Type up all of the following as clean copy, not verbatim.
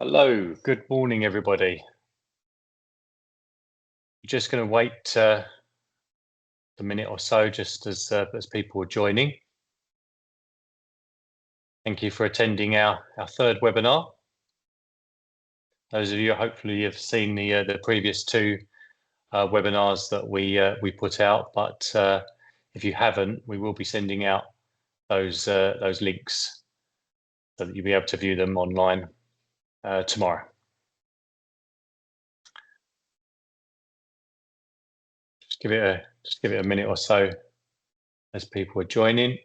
Hello, good morning, everybody. Just going to wait a minute or so just as people are joining. Thank you for attending our third webinar. Those of you hopefully have seen the previous two webinars that we put out, but if you haven't, we will be sending out those links so that you'll be able to view them online tomorrow. Just give it a minute or so as people are joining.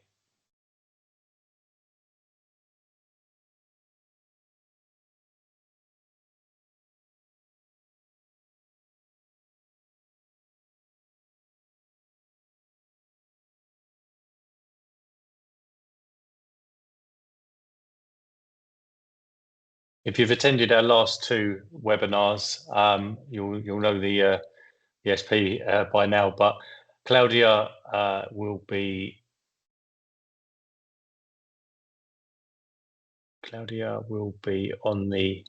If you've attended our last two webinars, you'll know the SP by now, but Claudia will be on the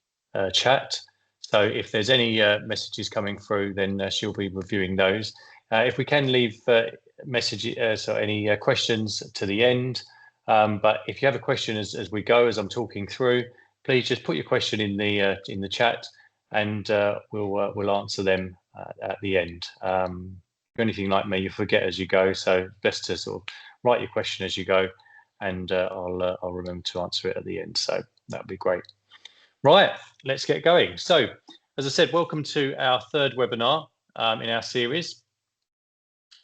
chat. So if there's any messages coming through, then she'll be reviewing those. If we can leave messages, any questions to the end, but if you have a question as we go, as I'm talking through, please just put your question in the chat, and we'll answer them at the end. If you're anything like me, you forget as you go, so best to sort of write your question as you go, and I'll remember to answer it at the end. So that would be great. Right, let's get going. So, as I said, welcome to our third webinar in our series.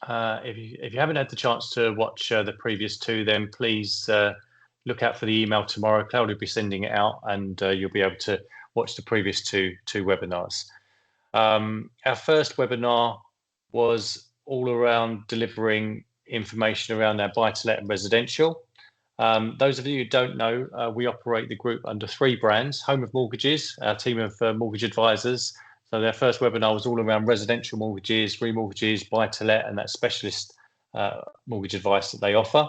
If you haven't had the chance to watch the previous two, then please look out for the email tomorrow. Claudia will be sending it out, and you'll be able to watch the previous two webinars. Our first webinar was all around delivering information around our buy-to-let and residential. Those of you who don't know, we operate the group under three brands: Home of Mortgages, our team of mortgage advisors. So their first webinar was all around residential mortgages, remortgages, buy-to-let, and that specialist mortgage advice that they offer.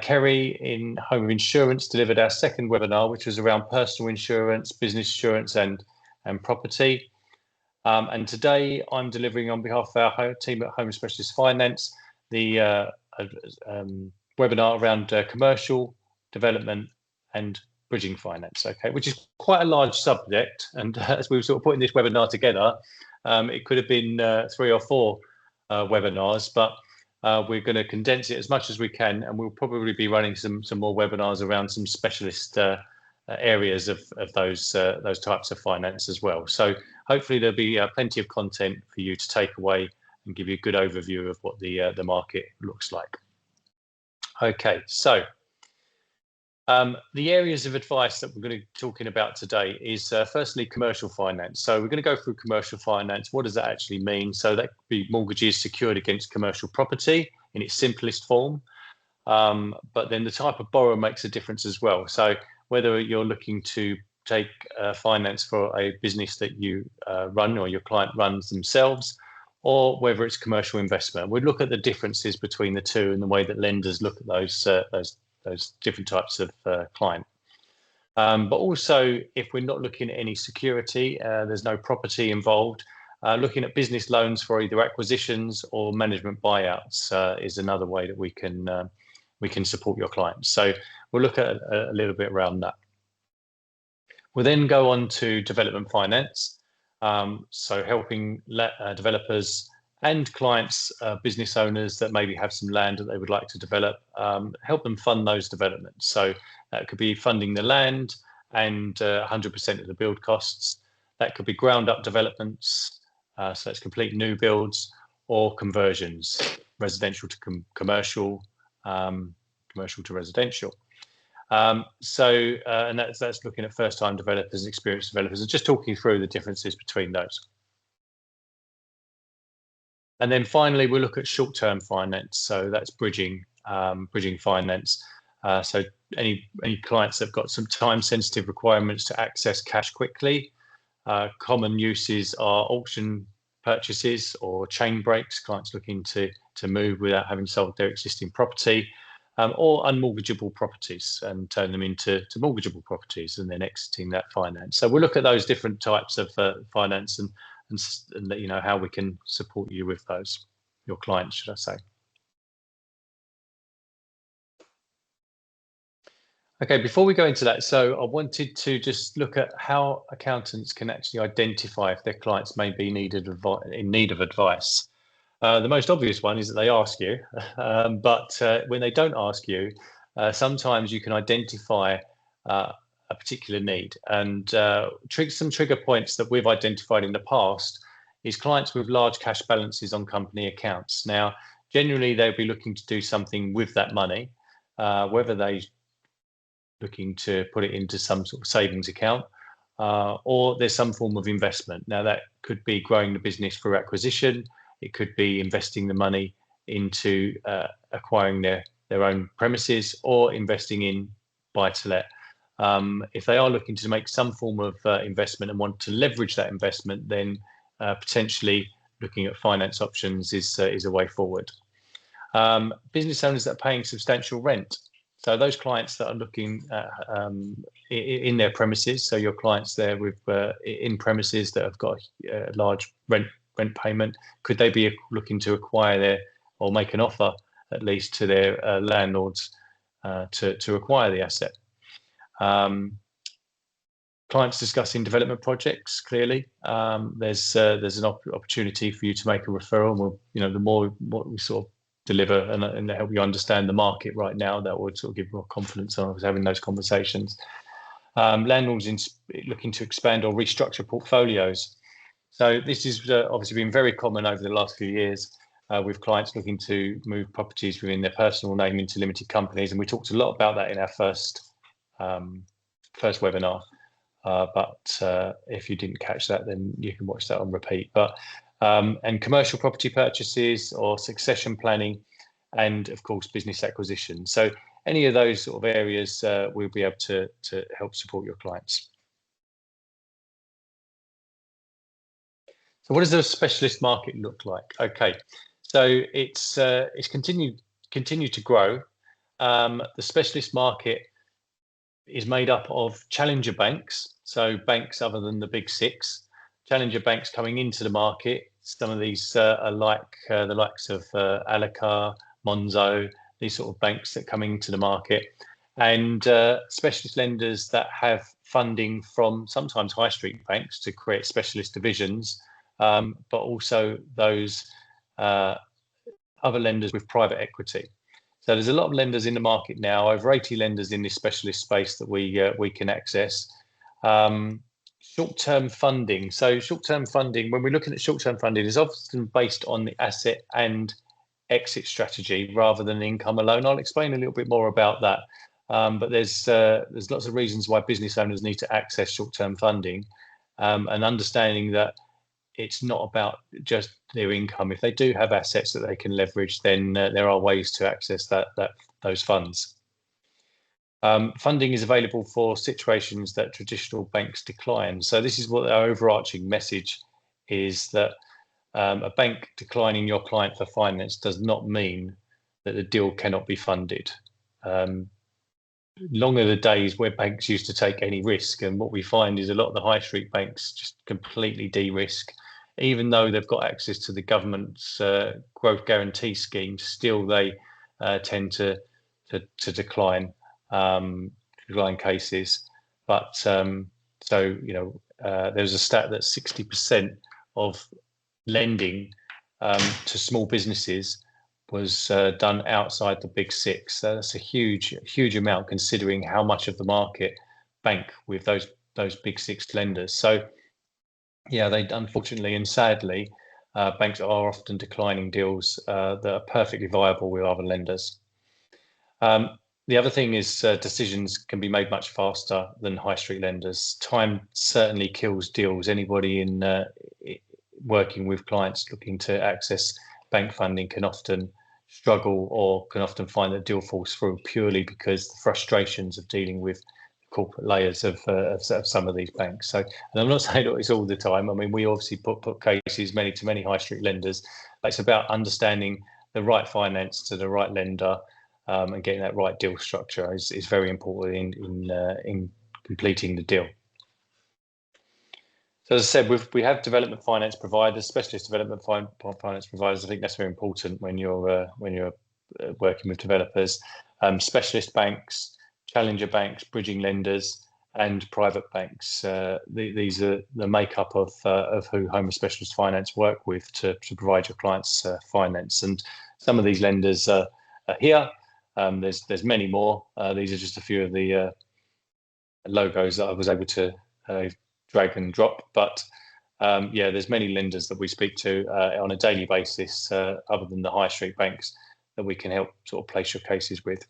Kerry in Home of Insurance delivered our second webinar, which was around personal insurance, business insurance, and property. And today I'm delivering on behalf of our team at Home Specialist Finance the webinar around commercial development and bridging finance, okay, which is quite a large subject. And as we were sort of putting this webinar together, it could have been 3 or 4 webinars, but we're going to condense it as much as we can, and we'll probably be running some more webinars around some specialist areas of those types of finance as well. So hopefully there'll be plenty of content for you to take away and give you a good overview of what the market looks like. Okay, so the areas of advice that we're going to be talking about today is firstly commercial finance. So we're going to go through commercial finance. What does that actually mean? So that could be mortgages secured against commercial property in its simplest form. But then the type of borrower makes a difference as well. So whether you're looking to take finance for a business that you run or your client runs themselves, or whether it's commercial investment, we'd look at the differences between the two and the way that lenders look at those different types of client. But also, if we're not looking at any security, there's no property involved, looking at business loans for either acquisitions or management buyouts is another way that we can support your clients. So we'll look at a little bit around that. We'll then go on to development finance. So helping developers and clients, business owners that maybe have some land that they would like to develop, help them fund those developments. So that could be funding the land and 100% of the build costs. That could be ground up developments, so it's complete new builds or conversions, residential to commercial, commercial to residential. And that's looking at first-time developers, experienced developers, and just talking through the differences between those. And then finally, we'll look at short-term finance. So that's bridging finance. So any clients that have got some time-sensitive requirements to access cash quickly. Common uses are auction purchases or chain breaks, clients looking to move without having sold their existing property. or unmortgageable properties and turn them into mortgageable properties and then exiting that finance. So we'll look at those different types of finance and let you know how we can support you with those, your clients, should I say. Okay, before we go into that, so I wanted to just look at how accountants can actually identify if their clients may be in need of advice. The most obvious one is that they ask you, but when they don't ask you, sometimes you can identify a particular need. And some trigger points that we've identified in the past is clients with large cash balances on company accounts. Now, generally, they'll be looking to do something with that money, whether they looking to put it into some sort of savings account, or there's some form of investment. Now, that could be growing the business through acquisition. It could be investing the money into acquiring their own premises or investing in buy-to-let. If they are looking to make some form of investment and want to leverage that investment, then potentially looking at finance options is a way forward. Business owners that are paying substantial rent. So those clients that are looking in their premises, so your clients there with in premises that have got a large rent payment, could they be looking to acquire or make an offer at least to their landlords to acquire the asset? Clients discussing development projects. Clearly, there's an opportunity for you to make a referral. Well, the more what we sort of deliver and help you understand the market right now, that would sort of give more confidence on having those conversations. Landlords looking to expand or restructure portfolios. So this has obviously been very common over the last few years with clients looking to move properties within their personal name into limited companies, and we talked a lot about that in our first webinar. But if you didn't catch that, then you can watch that on repeat. But and commercial property purchases or succession planning, and of course business acquisition. So any of those sort of areas we'll be able to help support your clients. So what does the specialist market look like? Okay, so it's continued to grow. The specialist market is made up of challenger banks, so banks other than the big six. Challenger banks coming into the market. Some of these are like the likes of Alicar, Monzo, these sort of banks that come into the market, and specialist lenders that have funding from sometimes high street banks to create specialist divisions, but also those other lenders with private equity. So there's a lot of lenders in the market now, over 80 lenders in this specialist space that we can access. Short-term funding. So short-term funding, when we're looking at short-term funding, is often based on the asset and exit strategy rather than income alone. I'll explain a little bit more about that. But there's lots of reasons why business owners need to access short-term funding, and understanding that it's not about just their income. If they do have assets that they can leverage, then there are ways to access those funds. Funding is available for situations that traditional banks decline. So this is what our overarching message is, that a bank declining your client for finance does not mean that the deal cannot be funded. Long are the days where banks used to take any risk, and what we find is a lot of the high street banks just completely de-risk. Even though they've got access to the government's growth guarantee scheme, still they tend to decline cases. But there's a stat that 60% of lending to small businesses was done outside the big six. So that's a huge amount, considering how much of the market bank with those big six lenders. So yeah, they unfortunately and sadly, banks are often declining deals that are perfectly viable with other lenders. The other thing is decisions can be made much faster than high street lenders. Time certainly kills deals. Anybody in working with clients looking to access bank funding can often struggle or can often find that deal falls through purely because the frustrations of dealing with corporate layers of some of these banks. So, and I'm not saying it's all the time. I mean, we obviously put cases to many high street lenders. It's about understanding the right finance to the right lender, and getting that right deal structure is very important in completing the deal. So as I said, we have development finance providers, specialist development finance providers. I think that's very important when you're working with developers. Specialist banks, challenger banks, bridging lenders, and private banks. These are the makeup of who Homer Specialist Finance work with to provide your clients finance. And some of these lenders are here. There's many more. These are just a few of the logos that I was able to drag and drop, but yeah, there's many lenders that we speak to on a daily basis, other than the high street banks, that we can help sort of place your cases with.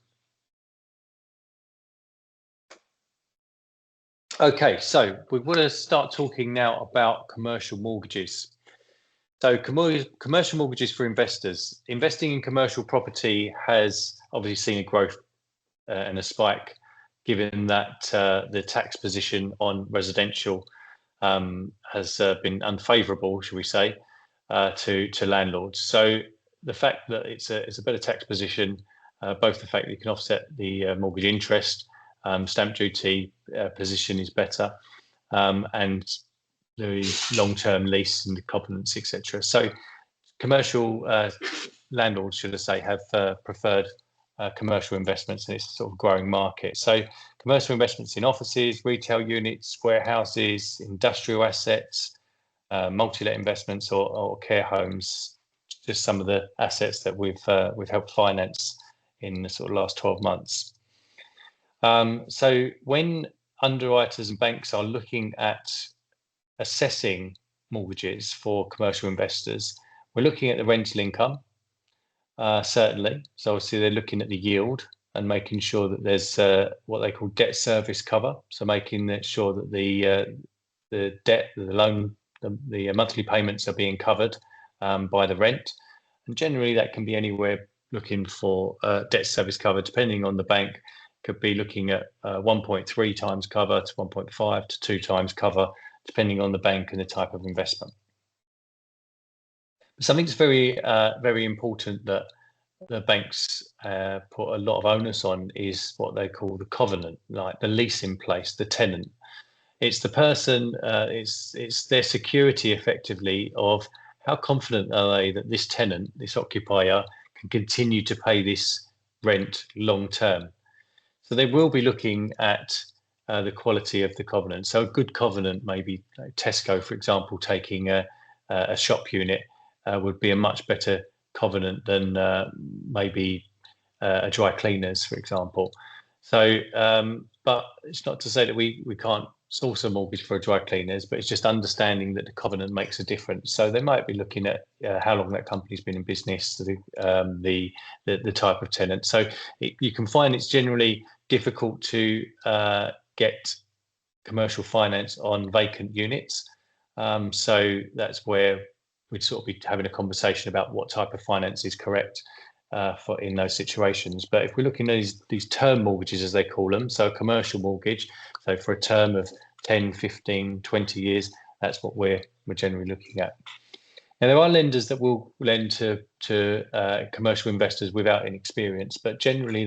Okay, so we want to start talking now about commercial mortgages. So commercial mortgages for investors. Investing in commercial property has obviously seen a growth and a spike, given that the tax position on residential has been unfavourable, shall we say, to landlords. So the fact that it's a better tax position, both the fact that you can offset the mortgage interest, stamp duty position is better, and the long-term lease and the covenants, etc. So commercial landlords, should I say, have preferred commercial investments, and it's a sort of growing market. So commercial investments in offices, retail units, warehouses, industrial assets, multi-let investments, or care homes, just some of the assets that we've helped finance in the sort of last 12 months. So when underwriters and banks are looking at assessing mortgages for commercial investors, we're looking at the rental income, certainly. So obviously they're looking at the yield and making sure that there's what they call debt service cover. So making sure that the debt, the loan, the monthly payments are being covered by the rent. And generally that can be anywhere looking for debt service cover, depending on the bank. Could be looking at 1.3 times cover to 1.5 to 2 times cover, depending on the bank and the type of investment. Something that's very important that the banks put a lot of onus on is what they call the covenant, like the lease in place, the tenant. It's the person, it's their security effectively of how confident are they that this tenant, this occupier, can continue to pay this rent long term. So they will be looking at the quality of the covenant. So a good covenant, maybe like Tesco, for example, taking a shop unit would be a much better covenant than maybe a dry cleaners, for example. So, but it's not to say that we can't source a mortgage for a dry cleaners, but it's just understanding that the covenant makes a difference. So they might be looking at how long that company's been in business, the type of tenant. So you can find it's generally difficult to get commercial finance on vacant units. So that's where we'd sort of be having a conversation about what type of finance is correct for in those situations. But if we're looking at these term mortgages, as they call them, so a commercial mortgage, so for a term of 10, 15, 20 years, that's what we're generally looking at. Now, there are lenders that will lend to commercial investors without any experience, but generally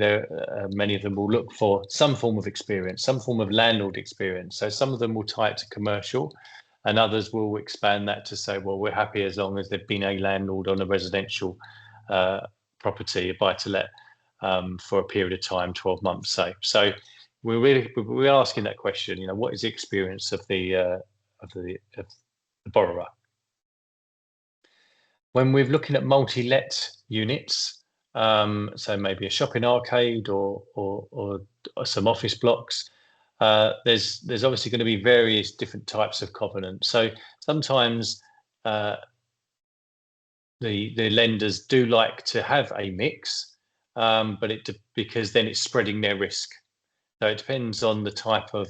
many of them will look for some form of experience, some form of landlord experience. So some of them will tie it to commercial, and others will expand that to say, well, we're happy as long as they've been a landlord on a residential property, a buy-to-let, for a period of time, 12 months, say. So we're asking that question. You know, what is the experience of the borrower? When we're looking at multi-let units, so maybe a shopping arcade or some office blocks, there's obviously going to be various different types of covenant. So sometimes the lenders do like to have a mix, but because then it's spreading their risk. So it depends on the type of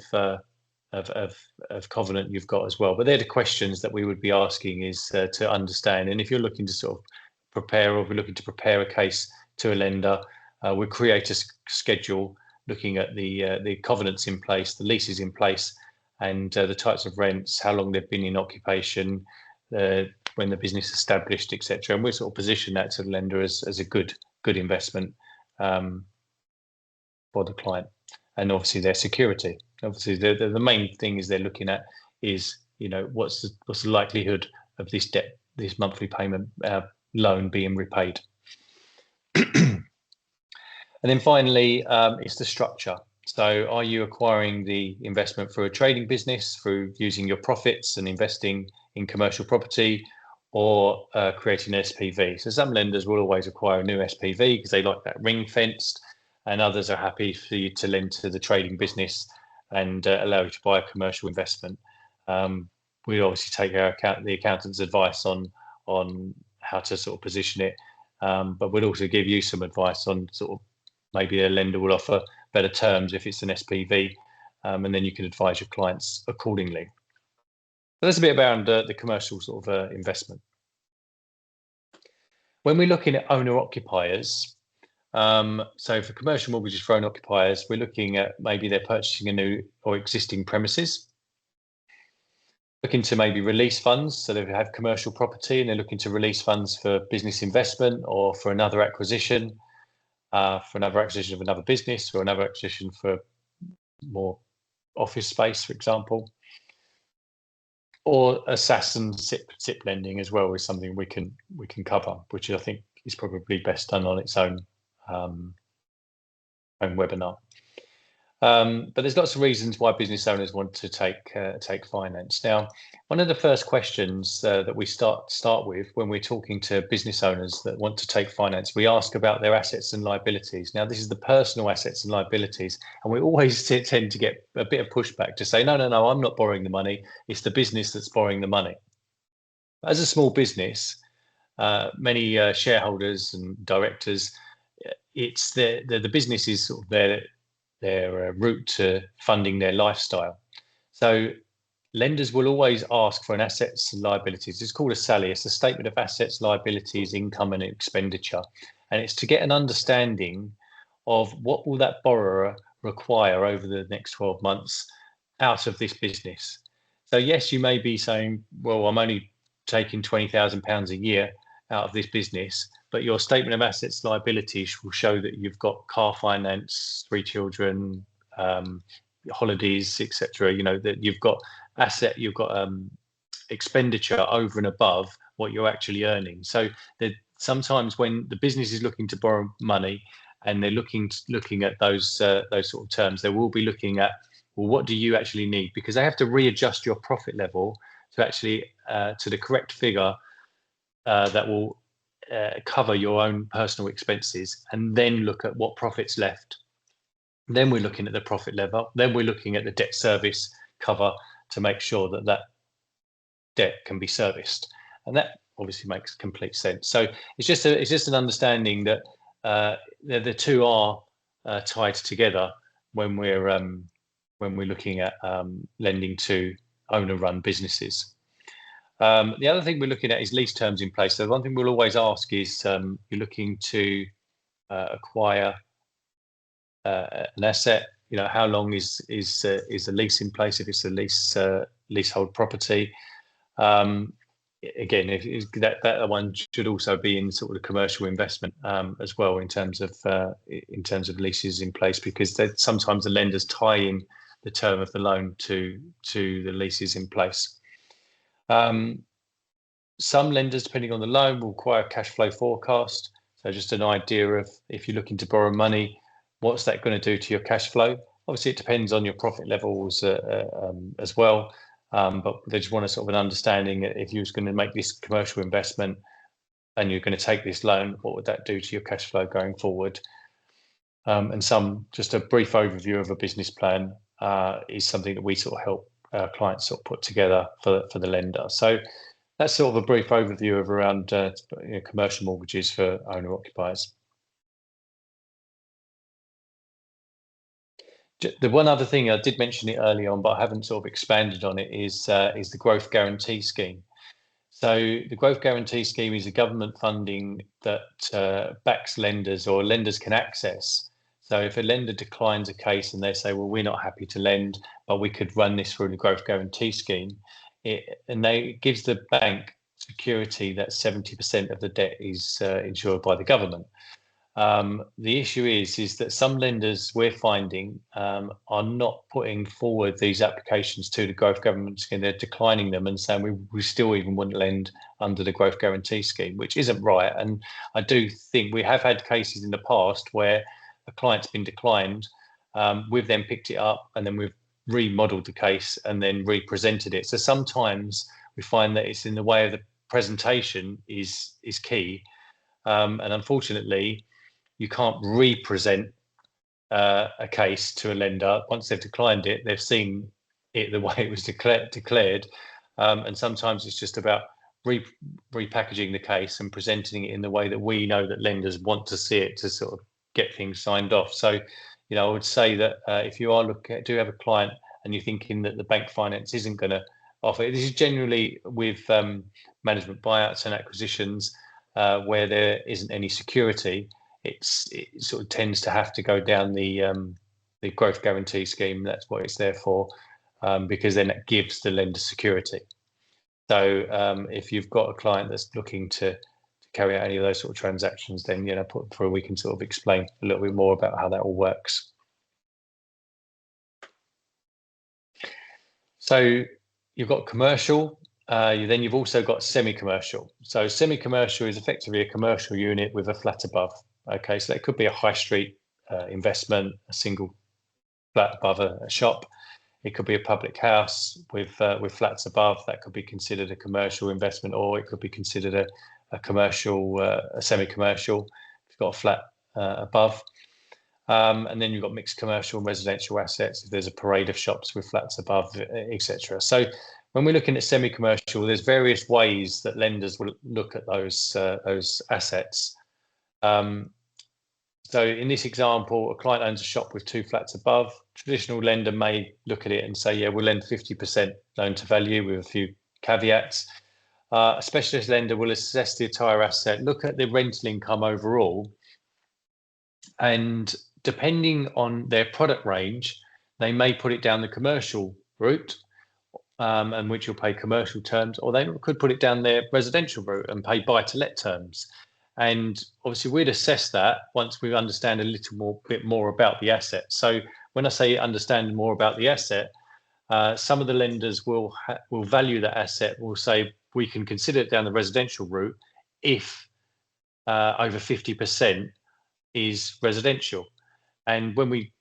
covenant you've got as well. But they're the questions that we would be asking is to understand. And if you're looking to sort of prepare, or we're looking to prepare a case to a lender, we'll create a schedule looking at the covenants in place, the leases in place, and the types of rents, how long they've been in occupation, when the business established, etc. And we sort of position that to the lender as a good investment for the client, and obviously their security. Obviously, the main thing is they're looking at is, what's the likelihood of this debt, this monthly payment loan being repaid. And then finally, it's the structure. So are you acquiring the investment through a trading business, through using your profits and investing in commercial property, or creating an SPV? So some lenders will always acquire a new SPV because they like that ring fenced, and others are happy for you to lend to the trading business and allow you to buy a commercial investment. We obviously take the accountant's advice on how to sort of position it, but we'd also give you some advice on sort of maybe a lender will offer better terms if it's an SPV, and then you can advise your clients accordingly. So that's a bit around the commercial sort of investment. When we're looking at owner-occupiers, so for commercial mortgages for owner-occupiers, we're looking at maybe they're purchasing a new or existing premises, looking to maybe release funds. So they have commercial property and they're looking to release funds for business investment or for another acquisition. For another acquisition of another business, or another acquisition for more office space, for example, or a SaaS and SIP lending as well is something we can cover, which I think is probably best done on its own webinar. But there's lots of reasons why business owners want to take finance. Now, one of the first questions that we start with when we're talking to business owners that want to take finance, we ask about their assets and liabilities. Now, this is the personal assets and liabilities, and we always tend to get a bit of pushback to say, no, I'm not borrowing the money. It's the business that's borrowing the money. As a small business, many shareholders and directors, it's the business is sort of their route to funding their lifestyle. So lenders will always ask for an assets and liabilities. It's called a SALI. It's a statement of assets, liabilities, income and expenditure. And it's to get an understanding of what will that borrower require over the next 12 months out of this business. So yes, you may be saying, well, I'm only taking £20,000 a year out of this business, but your statement of assets liabilities will show that you've got car finance, 3 children, holidays, etc. That you've got expenditure over and above what you're actually earning. So that sometimes when the business is looking to borrow money and they're looking at those sort of terms, they will be looking at, well, what do you actually need? Because they have to readjust your profit level to actually to the correct figure that will cover your own personal expenses, and then look at what profit's left. Then we're looking at the profit level. Then we're looking at the debt service cover to make sure that that debt can be serviced, and that obviously makes complete sense. So it's just an understanding that the two are tied together when we're looking at lending to owner-run businesses. The other thing we're looking at is lease terms in place. So one thing we'll always ask is, you're looking to acquire an asset. How long is the lease in place if it's a leasehold property? Again, that one should also be in sort of the commercial investment as well in terms of leases in place, because sometimes the lenders tie in the term of the loan to the leases in place. Some lenders, depending on the loan, will require a cash flow forecast. So just an idea of, if you're looking to borrow money, what's that going to do to your cash flow? Obviously, it depends on your profit levels as well. But they just want a sort of an understanding, if you was going to make this commercial investment and you're going to take this loan, what would that do to your cash flow going forward? And just a brief overview of a business plan is something that we sort of help clients sort of put together for the lender. So that's sort of a brief overview of around commercial mortgages for owner-occupiers. The one other thing, I did mention it early on, but I haven't sort of expanded on it, is the Growth Guarantee Scheme. So the Growth Guarantee Scheme is a government funding that backs lenders, or lenders can access. So if a lender declines a case and they say, well, we're not happy to lend, but we could run this through the Growth Guarantee Scheme, it gives the bank security that 70% of the debt is insured by the government. The issue is that some lenders we're finding are not putting forward these applications to the growth government scheme. They're declining them and saying we still even wouldn't lend under the growth guarantee scheme, which isn't right. And I do think we have had cases in the past where a client's been declined. We've then picked it up and then we've remodeled the case and then represented it. So sometimes we find that it's in the way of the presentation is key. And unfortunately, you can't represent a case to a lender. Once they've declined it, they've seen it the way it was declared. And sometimes it's just about repackaging the case and presenting it in the way that we know that lenders want to see it to sort of get things signed off. So, I would say that if you are do have a client and you're thinking that the bank finance isn't going to offer it, this is generally with management buyouts and acquisitions where there isn't any security. It sort of tends to have to go down the growth guarantee scheme. That's what it's there for, because then it gives the lender security. So if you've got a client that's looking to carry out any of those sort of transactions, then we can sort of explain a little bit more about how that all works. So you've got commercial. Then you've also got semi-commercial. So semi-commercial is effectively a commercial unit with a flat above. Okay, so that could be a high street investment, a single flat above a shop. It could be a public house with flats above. That could be considered a commercial investment, or it could be considered a commercial, a semi-commercial. If you've got a flat above. And then you've got mixed commercial and residential assets. If there's a parade of shops with flats above, etc. So when we're looking at semi-commercial, there's various ways that lenders will look at those assets. So in this example, a client owns a shop with 2 flats above. Traditional lender may look at it and say, yeah, we'll lend 50% loan to value with a few caveats. A specialist lender will assess the entire asset, look at the rental income overall, and depending on their product range, they may put it down the commercial route, and which will pay commercial terms, or they could put it down their residential route and pay buy-to-let terms. And obviously, we'd assess that once we understand a bit more about the asset. So when I say understand more about the asset, some of the lenders will value that asset. Will say we can consider it down the residential route if over 50% is residential. And when we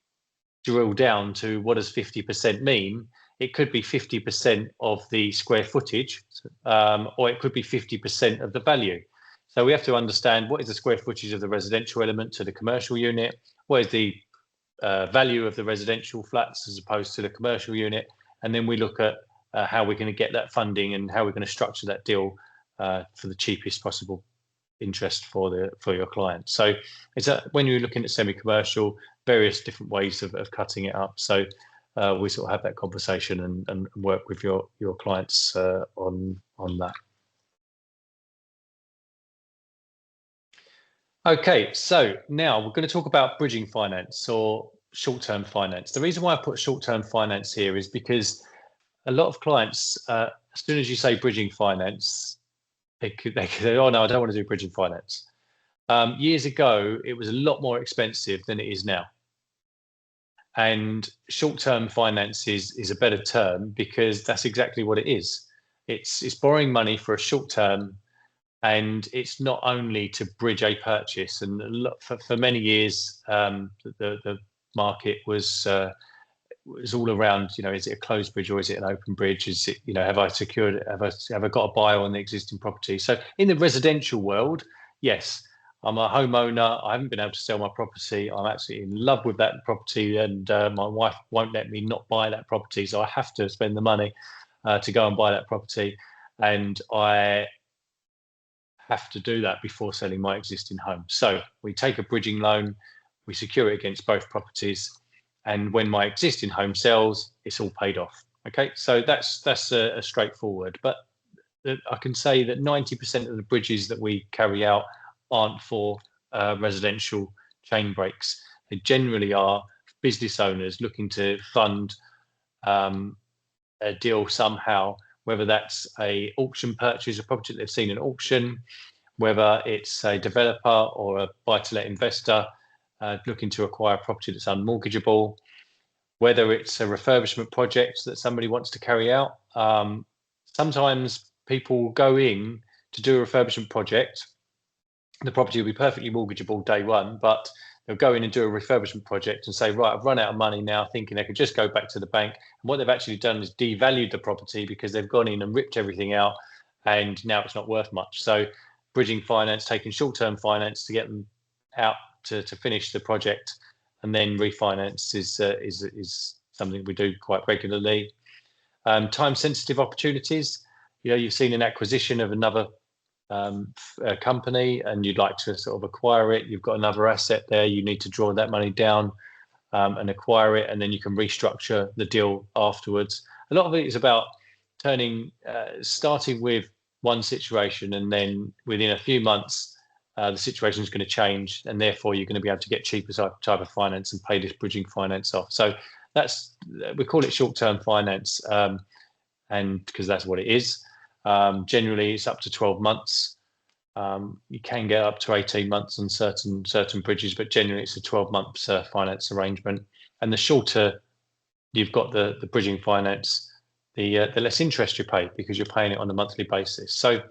drill down to what does 50% mean, it could be 50% of the square footage, or it could be 50% of the value. So we have to understand what is the square footage of the residential element to the commercial unit, what is the value of the residential flats as opposed to the commercial unit, and then we look at how we're going to get that funding and how we're going to structure that deal for the cheapest possible interest for your client. So it's when you're looking at semi-commercial, various different ways of cutting it up. So we sort of have that conversation and work with your clients on that. Okay, so now we're going to talk about bridging finance or short-term finance. The reason why I put short-term finance here is because a lot of clients, as soon as you say bridging finance, they could say, oh no, I don't want to do bridging finance. Years ago, it was a lot more expensive than it is now. And short-term finance is a better term because that's exactly what it is. It's borrowing money for a short term, and it's not only to bridge a purchase. And for many years, the market was all around, is it a closed bridge or is it an open bridge? Is it, have I secured it? Have I got a buyer on the existing property? So in the residential world, yes, I'm a homeowner. I haven't been able to sell my property. I'm absolutely in love with that property, and my wife won't let me not buy that property. So I have to spend the money to go and buy that property. And I have to do that before selling my existing home. So we take a bridging loan, we secure it against both properties, and when my existing home sells, it's all paid off. Okay, so that's a straightforward. But I can say that 90% of the bridges that we carry out aren't for residential chain breaks. They generally are business owners looking to fund a deal somehow, whether that's a auction purchase, a property that they've seen in auction, whether it's a developer or a buy-to-let investor looking to acquire a property that's unmortgageable, whether it's a refurbishment project that somebody wants to carry out. Sometimes people go in to do a refurbishment project. The property will be perfectly mortgageable day one, but they'll go in and do a refurbishment project and say, right, I've run out of money now, thinking they could just go back to the bank. And what they've actually done is devalued the property because they've gone in and ripped everything out, and now it's not worth much. So bridging finance, taking short-term finance to get them out to finish the project, and then refinance is something we do quite regularly. Time-sensitive opportunities. You've seen an acquisition of another company and you'd like to sort of acquire it. You've got another asset there. You need to draw that money down and acquire it, and then you can restructure the deal afterwards. A lot of it is about starting with one situation, and then within a few months, the situation is going to change, and therefore you're going to be able to get cheaper type of finance and pay this bridging finance off. So we call it short-term finance, and because that's what it is. Generally, it's up to 12 months. You can get up to 18 months on certain bridges, but generally it's a 12-month finance arrangement. And the shorter you've got the bridging finance, the less interest you pay because you're paying it on a monthly basis. So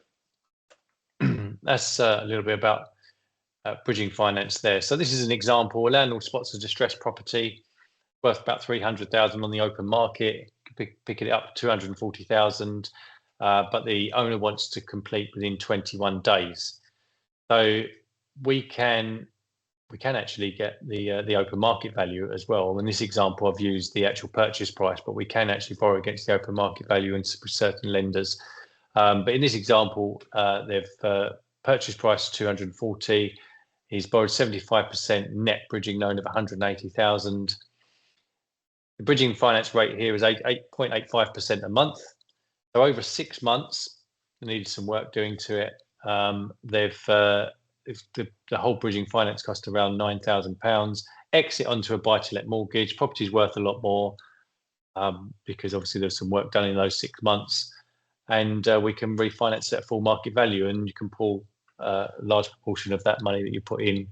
that's a little bit about bridging finance there. So this is an example. A landlord spots a distressed property worth about 300,000 on the open market, pick it up 240,000. But the owner wants to complete within 21 days. So we can actually get the open market value as well. In this example, I've used the actual purchase price, but we can actually borrow against the open market value in certain lenders. But in this example, they've purchase price 240. He's borrowed 75% net bridging loan of 180,000. The bridging finance rate here is 8.85% a month. So over 6 months, they needed some work doing to it. The whole bridging finance cost around £9,000. Exit onto a buy-to-let mortgage. Property's worth a lot more because obviously there's some work done in those 6 months, and we can refinance it at full market value, and you can pull a large proportion of that money that you put in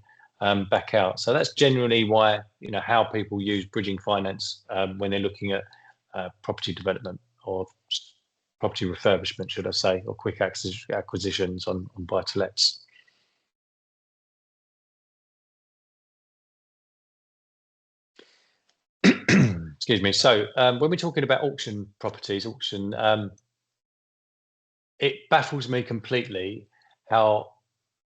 back out. So that's generally why how people use bridging finance when they're looking at property development or property refurbishment, should I say, or quick acquisitions on buy-to-lets. Excuse me. So when we're talking about auction properties, it baffles me completely how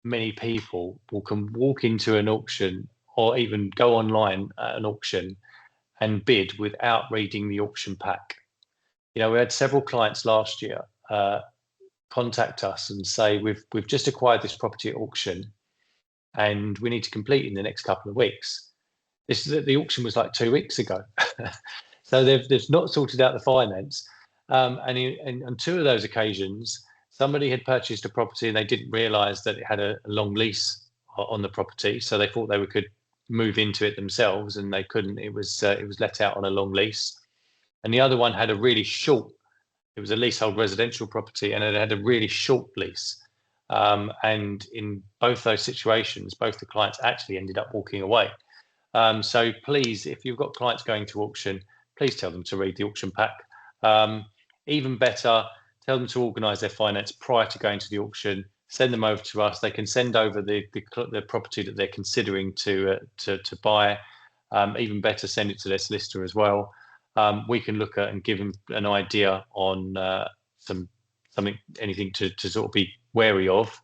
many people can walk into an auction or even go online at an auction and bid without reading the auction pack. We had several clients last year contact us and say, we've just acquired this property at auction and we need to complete in the next couple of weeks. The auction was like 2 weeks ago. So they've not sorted out the finance. And on 2 of those occasions, somebody had purchased a property and they didn't realise that it had a long lease on the property. So they thought they could move into it themselves, and they couldn't. It was let out on a long lease. And the other one had a really short, it was a leasehold residential property, and it had a really short lease. And in both those situations, both the clients actually ended up walking away. So please, if you've got clients going to auction, please tell them to read the auction pack. Even better, tell them to organise their finance prior to going to the auction. Send them over to us. They can send over the property that they're considering to buy. Even better, send it to their solicitor as well. We can look at and give them an idea on anything to sort of be wary of.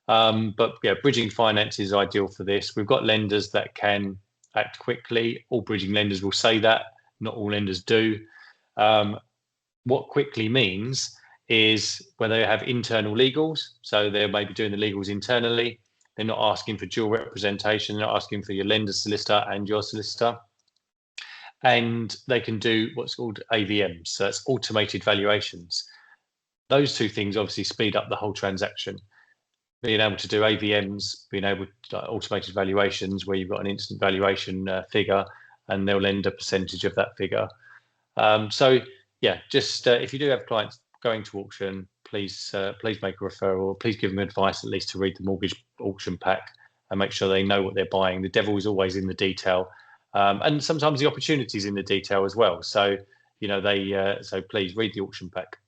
But yeah, bridging finance is ideal for this. We've got lenders that can act quickly. All bridging lenders will say that. Not all lenders do. What quickly means is when they have internal legals, so they may be doing the legals internally. They're not asking for dual representation. They're not asking for your lender's solicitor and your solicitor. And they can do what's called AVMs, so that's automated valuations. Those 2 things obviously speed up the whole transaction. Being able to do AVMs, being able to automated valuations where you've got an instant valuation figure, and they'll lend a percentage of that figure. So yeah, just if you do have clients going to auction, please make a referral. Please give them advice at least to read the mortgage auction pack and make sure they know what they're buying. The devil is always in the detail, and sometimes the opportunity is in the detail as well. So so please read the auction pack.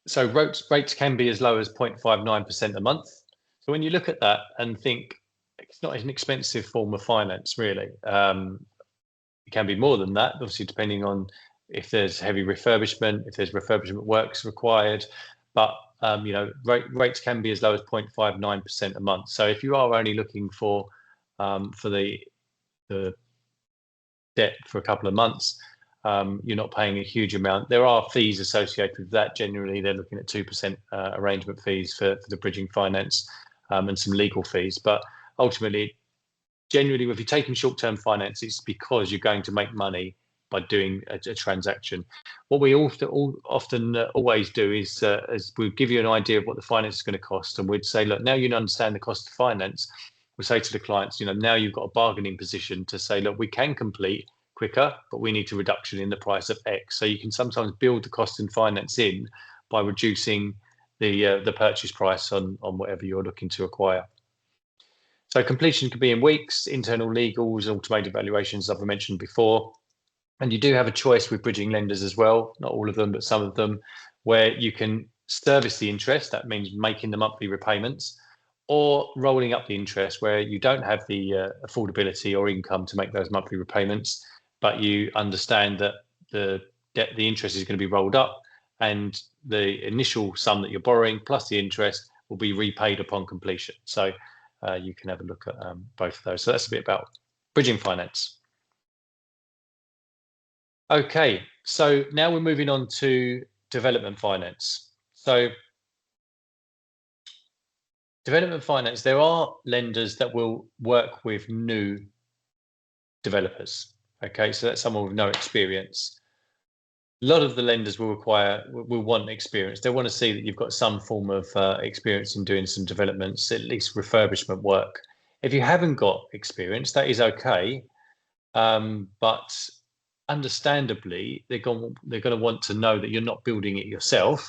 So rates can be as low as 0.59% a month. So when you look at that and think it's not an expensive form of finance, really. It can be more than that, obviously, depending on if there's heavy refurbishment, if there's refurbishment works required. But rates can be as low as 0.59% a month. So if you are only looking for the debt for a couple of months, you're not paying a huge amount. There are fees associated with that. Generally, they're looking at 2% arrangement fees for the bridging finance and some legal fees. But ultimately, generally, if you're taking short-term finance, it's because you're going to make money by doing a transaction. What we often always do is we'll give you an idea of what the finance is going to cost, and we'd say, look, now you understand the cost of finance. We'll say to the clients, now you've got a bargaining position to say, look, we can complete quicker, but we need a reduction in the price of X. So you can sometimes build the cost in finance in by reducing the purchase price on whatever you're looking to acquire. So completion could be in weeks, internal legals, automated valuations, as I've mentioned before. And you do have a choice with bridging lenders as well, not all of them, but some of them, where you can service the interest. That means making the monthly repayments, or rolling up the interest where you don't have the affordability or income to make those monthly repayments, but you understand that the interest is going to be rolled up and the initial sum that you're borrowing plus the interest will be repaid upon completion. So you can have a look at both of those. So that's a bit about bridging finance. Okay, so now we're moving on to development finance. So development finance, there are lenders that will work with new developers. Okay, so that's someone with no experience. A lot of the lenders will want experience. They want to see that you've got some form of experience in doing some developments, at least refurbishment work. If you haven't got experience, that is okay, but understandably, they're going to want to know that you're not building it yourself,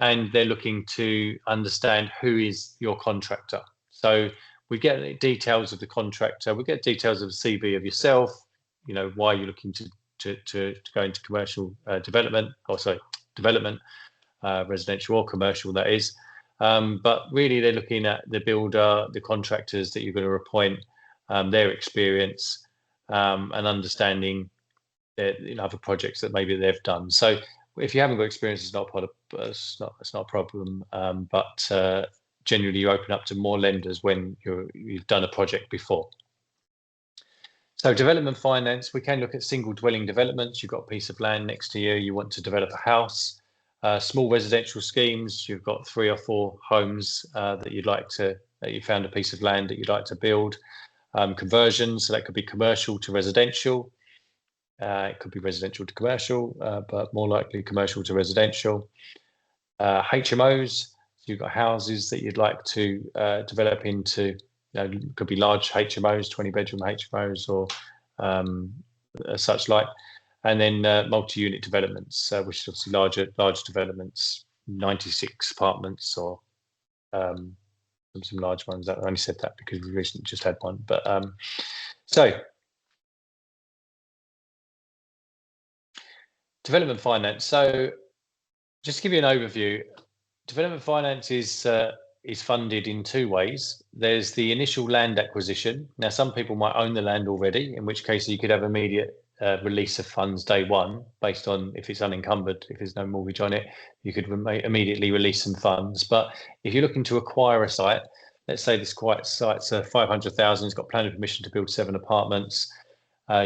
and they're looking to understand who is your contractor. So we get details of the contractor, we get details of the CV of yourself, why you're looking to go into commercial development, residential or commercial, that is. But really, they're looking at the builder, the contractors that you're going to appoint, their experience, and understanding other projects that maybe they've done. So if you haven't got experience, it's not a problem. But generally, you open up to more lenders when you've done a project before. So development finance, we can look at single dwelling developments. You've got a piece of land next to you, you want to develop a house. Small residential schemes, you've got 3 or 4 homes that you found a piece of land that you'd like to build. Conversions, so that could be commercial to residential. It could be residential to commercial, but more likely commercial to residential. HMOs, so you've got houses that you'd like to develop into. Could be large HMOs, 20-bedroom HMOs, or such like. And then multi-unit developments, which is obviously large developments, 96 apartments, or some large ones. I only said that because we recently just had one. But so development finance. So just to give you an overview, development finance is funded in 2 ways. There's the initial land acquisition. Now, some people might own the land already, in which case you could have immediate release of funds day one, based on if it's unencumbered, if there's no mortgage on it, you could immediately release some funds. But if you're looking to acquire a site, let's say this site's 500,000, it's got planning permission to build 7 apartments,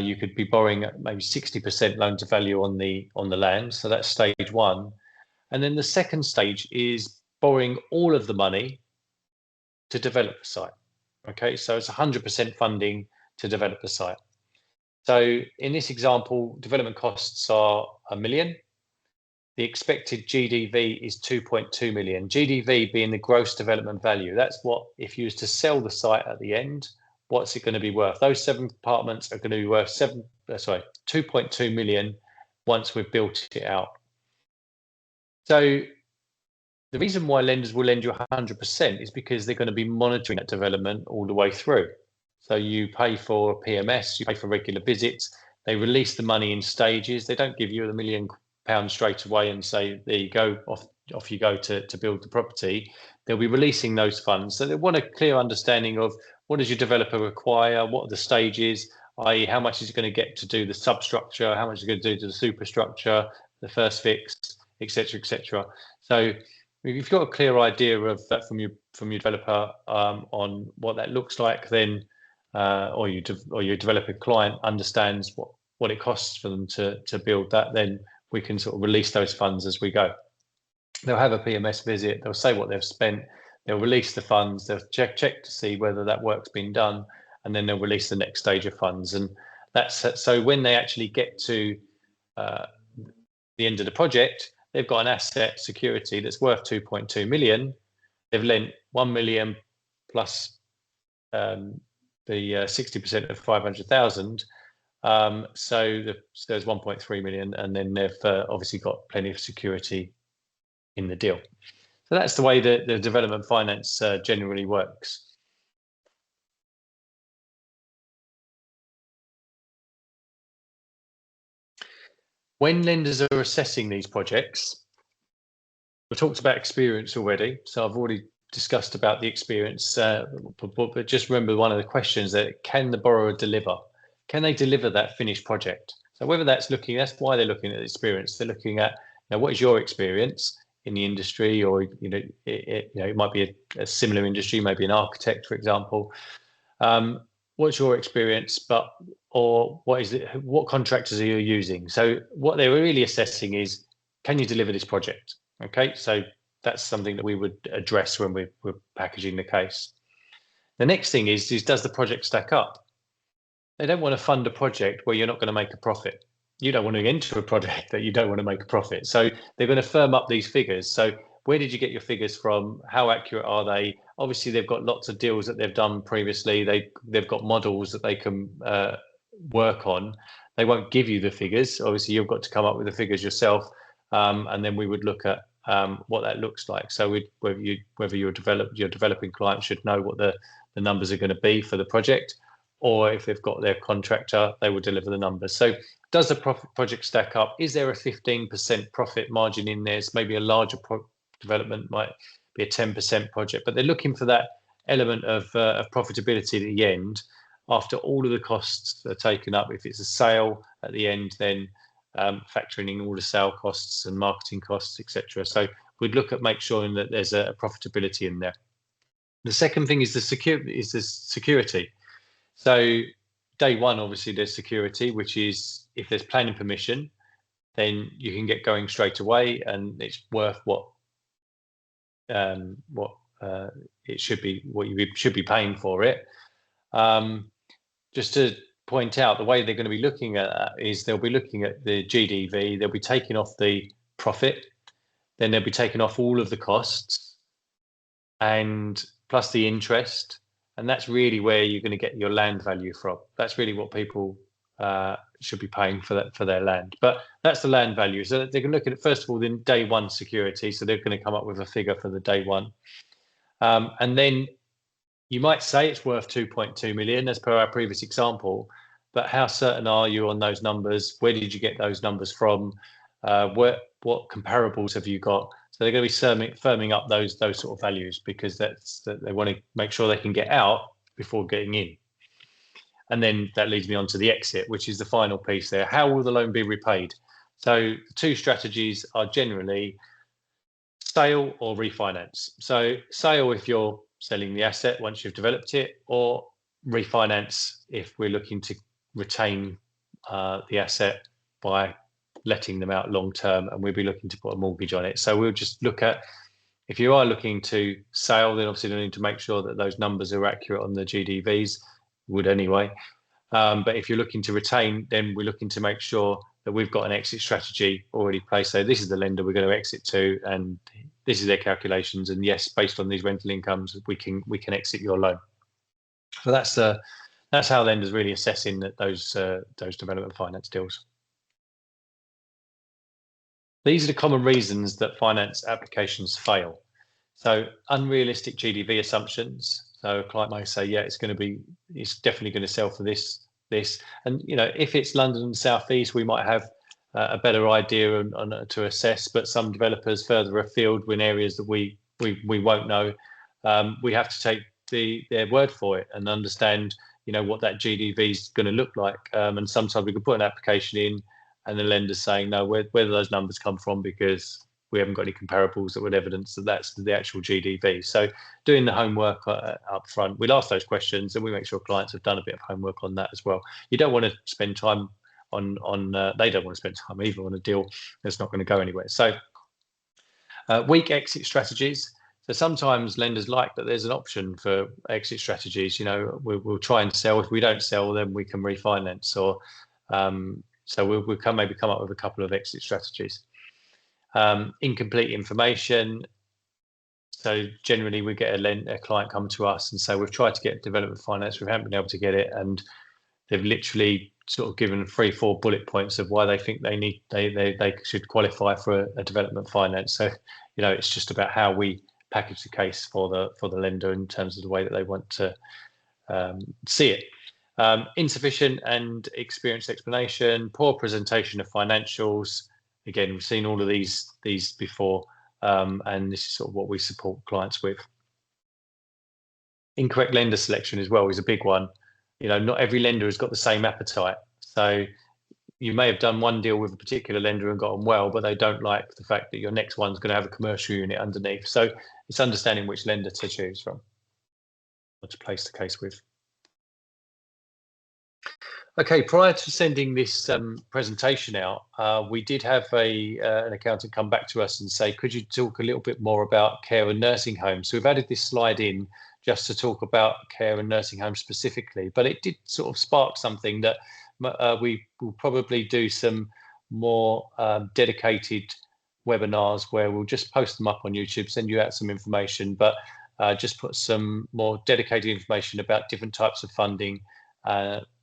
you could be borrowing at maybe 60% loan to value on the land. So that's stage 1. And then the second stage is borrowing all of the money to develop the site. Okay, so it's 100% funding to develop the site. So in this example, development costs are $1 million. The expected GDV is 2.2 million. GDV being the gross development value. That's what, if you was to sell the site at the end, what's it going to be worth? Those 7 apartments are going to be worth 2.2 million once we've built it out. So the reason why lenders will lend you 100% is because they're going to be monitoring that development all the way through. So you pay for PMS, you pay for regular visits. They release the money in stages. They don't give you £1 million straight away and say, there you go, off you go to build the property. They'll be releasing those funds. So they want a clear understanding of what does your developer require, what are the stages, i.e. how much is it going to get to do the substructure, how much is it going to do to the superstructure, the first fix, etc., etc. So if you've got a clear idea of that from your developer on what that looks like, then or your developer client understands what it costs for them to build that, then we can sort of release those funds as we go. They'll have a PMS visit, they'll say what they've spent, they'll release the funds, they'll check to see whether that work's been done, and then they'll release the next stage of funds. And that's so when they actually get to the end of the project, they've got an asset security that's worth 2.2 million. They've lent 1 million plus the 60% of 500,000. So there's 1.3 million, and then they've obviously got plenty of security in the deal. So that's the way that the development finance generally works. When lenders are assessing these projects, we talked about experience already, so I've already discussed about the experience, but just remember one of the questions that can the borrower deliver? Can they deliver that finished project? So whether that's why they're looking at experience. They're looking at, what is your experience in the industry, or it might be a similar industry, maybe an architect, for example. What's your experience, what contractors are you using? So what they're really assessing is, can you deliver this project? Okay, so that's something that we would address when we're packaging the case. The next thing is does the project stack up? They don't want to fund a project where you're not going to make a profit. You don't want to enter a project that you don't want to make a profit. So they're going to firm up these figures. So where did you get your figures from? How accurate are they? Obviously, they've got lots of deals that they've done previously. They've got models that they can work on. They won't give you the figures. Obviously, you've got to come up with the figures yourself, and then we would look at what that looks like. So whether your developing client should know what the numbers are going to be for the project, or if they've got their contractor, they will deliver the numbers. So does the project stack up? Is there a 15% profit margin in there? It's maybe a larger development might be a 10% project, but they're looking for that element of profitability at the end after all of the costs are taken up. If it's a sale at the end, then factoring in all the sale costs and marketing costs, etc. So we'd look at make sure that there's a profitability in there. The second thing is the security. So day one, obviously, there's security, which is if there's planning permission, then you can get going straight away, and it's worth what it should be, what you should be paying for it. Just to point out, the way they're going to be looking at that is they'll be looking at the GDV, they'll be taking off the profit, then they'll be taking off all of the costs, and plus the interest. And that's really where you're going to get your land value from. That's really what people should be paying for their land. But that's the land value. So they can look at it, first of all, in day one security. So they're going to come up with a figure for the day one. And then you might say it's worth 2.2 million as per our previous example, but how certain are you on those numbers? Where did you get those numbers from? What comparables have you got? So they're going to be firming up those sort of values, because they want to make sure they can get out before getting in. And then that leads me on to the exit, which is the final piece there. How will the loan be repaid? So the two strategies are generally sale or refinance. So sale if you're selling the asset once you've developed it, or refinance if we're looking to retain the asset by letting them out long term, and we'll be looking to put a mortgage on it. So we'll just look at, if you are looking to sell, then obviously you need to make sure that those numbers are accurate on the GDVs, would anyway. But if you're looking to retain, then we're looking to make sure that we've got an exit strategy already placed. So this is the lender we're going to exit to, and this is their calculations. And yes, based on these rental incomes, we can exit your loan. So that's how lenders really assessing those development finance deals. These are the common reasons that finance applications fail. So unrealistic GDV assumptions. So a client may say, yeah, it's definitely going to sell for this. And if it's London and South East, we might have a better idea on to assess. But some developers further afield, in areas that we won't know, we have to take their word for it and understand, what that GDV is going to look like. And sometimes we can put an application in, and the lender's saying, no, where do those numbers come from? Because we haven't got any comparables that would evidence that that's the actual GDV. So doing the homework up front, we'll ask those questions and we make sure clients have done a bit of homework on that as well. You don't want to spend time they don't want to spend time either on a deal that's not going to go anywhere. So weak exit strategies. So sometimes lenders like that there's an option for exit strategies. We'll try and sell. If we don't sell, then we can refinance, or so we'll maybe come up with a couple of exit strategies. Incomplete information. So generally we get a client come to us and say, we've tried to get development finance, we haven't been able to get it, and they've literally sort of given 3-4 bullet points of why they think they should qualify for a development finance. So it's just about how we package the case for the lender in terms of the way that they want to see it. Insufficient and experienced explanation, poor presentation of financials. Again, we've seen all of these before, and this is sort of what we support clients with. Incorrect lender selection as well is a big one. Not every lender has got the same appetite. So you may have done one deal with a particular lender and got on well, but they don't like the fact that your next one's going to have a commercial unit underneath. So it's understanding which lender to choose from or to place the case with. Okay, prior to sending this presentation out, we did have an accountant come back to us and say, could you talk a little bit more about care and nursing homes? So we've added this slide in just to talk about care and nursing homes specifically, but it did sort of spark something that we will probably do some more dedicated webinars where we'll just post them up on YouTube, send you out some information, but just put some more dedicated information about different types of funding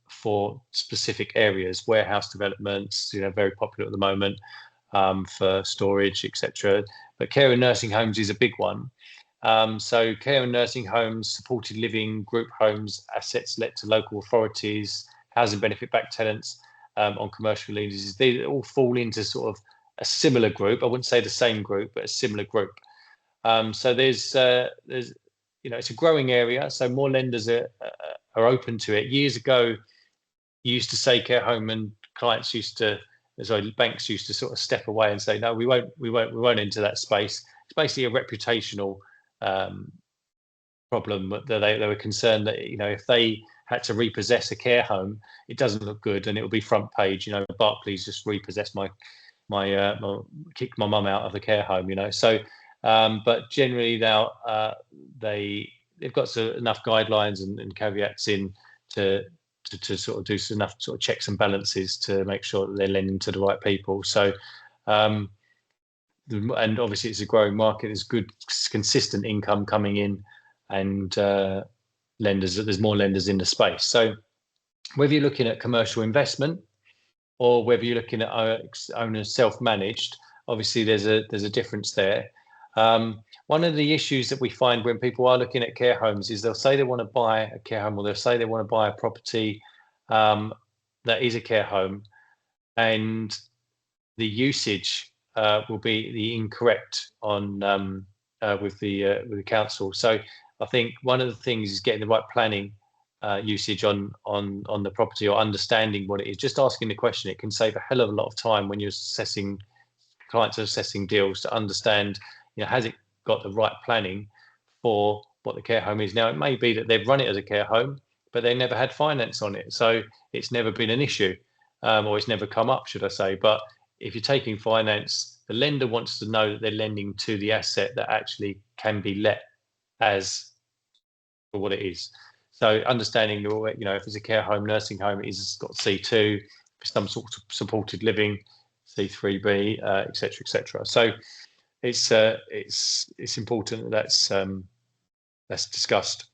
for specific areas. Warehouse developments, very popular at the moment for storage, etc. But care and nursing homes is a big one. So care and nursing homes, supported living, group homes, assets let to local authorities, housing benefit backed tenants on commercial leases, they all fall into sort of a similar group. I wouldn't say the same group, but a similar group. So there's it's a growing area, so more lenders are open to it. Years ago, you used to say care home, and banks used to sort of step away and say, no, we won't enter that space. It's basically a reputational problem that they were concerned that if they had to repossess a care home, it doesn't look good, and it will be front page. Barclays just repossessed kicked my mum out of the care home. So, but generally now they've got enough guidelines and caveats in to sort of do enough sort of checks and balances to make sure that they're lending to the right people. So, and obviously it's a growing market. There's good, consistent income coming in, and there's more lenders in the space. So whether you're looking at commercial investment or whether you're looking at owners self-managed, obviously there's a difference there. One of the issues that we find when people are looking at care homes is they'll say they want to buy a care home, or they'll say they want to buy a property that is a care home, and the usage will be the incorrect on with the council. So I think one of the things is getting the right planning usage on the property, or understanding what it is. Just asking the question, it can save a hell of a lot of time when you're clients are assessing deals, to understand, has it got the right planning for what the care home is. Now, it may be that they've run it as a care home, but they never had finance on it, so it's never been an issue, or it's never come up, should I say. But if you're taking finance, the lender wants to know that they're lending to the asset that actually can be let as for what it is. So understanding, if it's a care home, nursing home, it's got C2, some sort of supported living, C3B, etc., etc. So it's important that that's discussed.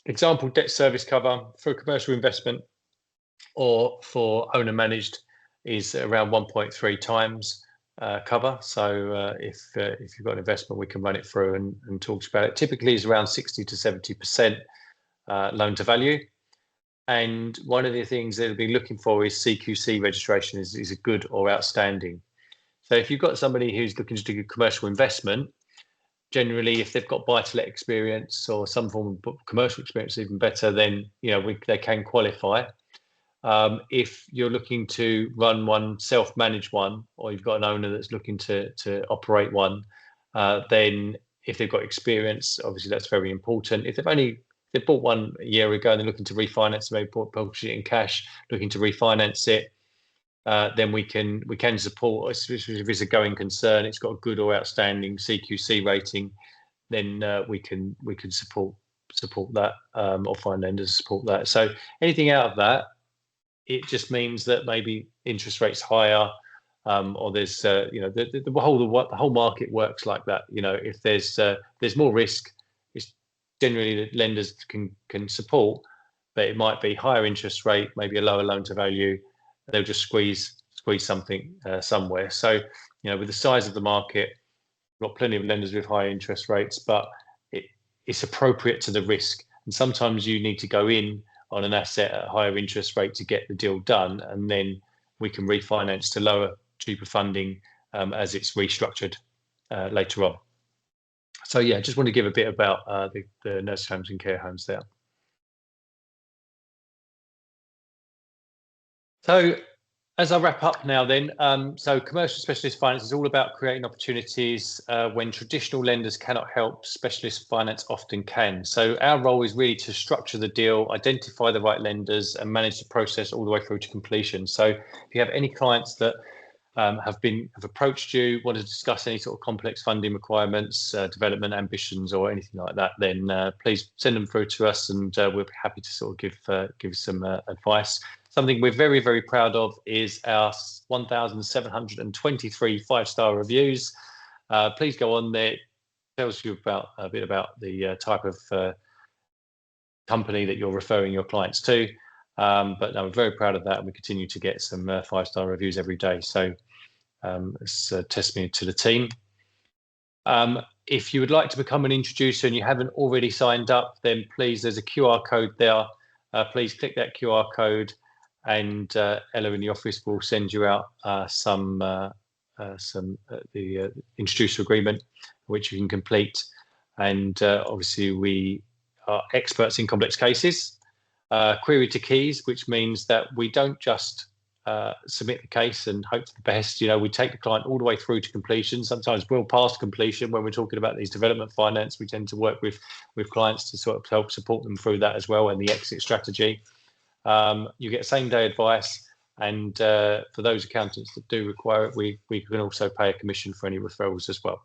Example debt service cover for commercial investment or for owner managed is around 1.3 times cover. So if you've got an investment, we can run it through and talk about it. Typically, is around 60 to 70% loan to value. And one of the things they'll be looking for is CQC registration is a good or outstanding. So if you've got somebody who's looking to do commercial investment, generally, if they've got buy-to-let experience or some form of commercial experience, even better, then they can qualify. If you're looking to run one, self-manage one, or you've got an owner that's looking to operate one, then if they've got experience, obviously that's very important. If they bought one a year ago and they're looking to refinance, maybe purchase it in cash, looking to refinance it, then we can support, if it's a going concern, it's got a good or outstanding CQC rating, then we can support that, or find lenders to support that. So anything out of that, it just means that maybe interest rates higher, or there's the whole market works like that. If there's more risk, it's generally that lenders can support, but it might be higher interest rate, maybe a lower loan to value. They'll just squeeze something somewhere. So with the size of the market, we've got plenty of lenders with high interest rates, but it's appropriate to the risk. And sometimes you need to go in on an asset at a higher interest rate to get the deal done, and then we can refinance to lower, cheaper funding as it's restructured later on. So yeah, just want to give a bit about the nursing homes and care homes there. So as I wrap up now then, so commercial specialist finance is all about creating opportunities when traditional lenders cannot help, specialist finance often can. So our role is really to structure the deal, identify the right lenders and manage the process all the way through to completion. So if you have any clients that have approached you, want to discuss any sort of complex funding requirements, development ambitions or anything like that, then please send them through to us and we'll be happy to sort of give some advice. Something we're very, very proud of is our 1,723 five-star reviews. Please go on there. It tells you a bit about the type of company that you're referring your clients to. But no, we're very proud of that, and we continue to get some five-star reviews every day. So it's a testimony to the team. If you would like to become an introducer and you haven't already signed up, then please, there's a QR code there. Please click that QR code, and Ella in the office will send you out the introducer agreement, which you can complete. And obviously, we are experts in complex cases. Query to keys, which means that we don't just submit the case and hope for the best. We take the client all the way through to completion. Sometimes we'll pass completion. When we're talking about these development finance, we tend to work with clients to sort of help support them through that as well, and the exit strategy. You get same-day advice, and for those accountants that do require it, we can also pay a commission for any referrals as well.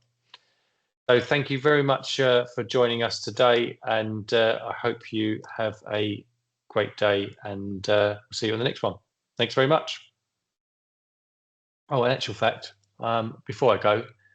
So thank you very much for joining us today, and I hope you have a great day, and we'll see you on the next one. Thanks very much. Oh, in actual fact, before I go,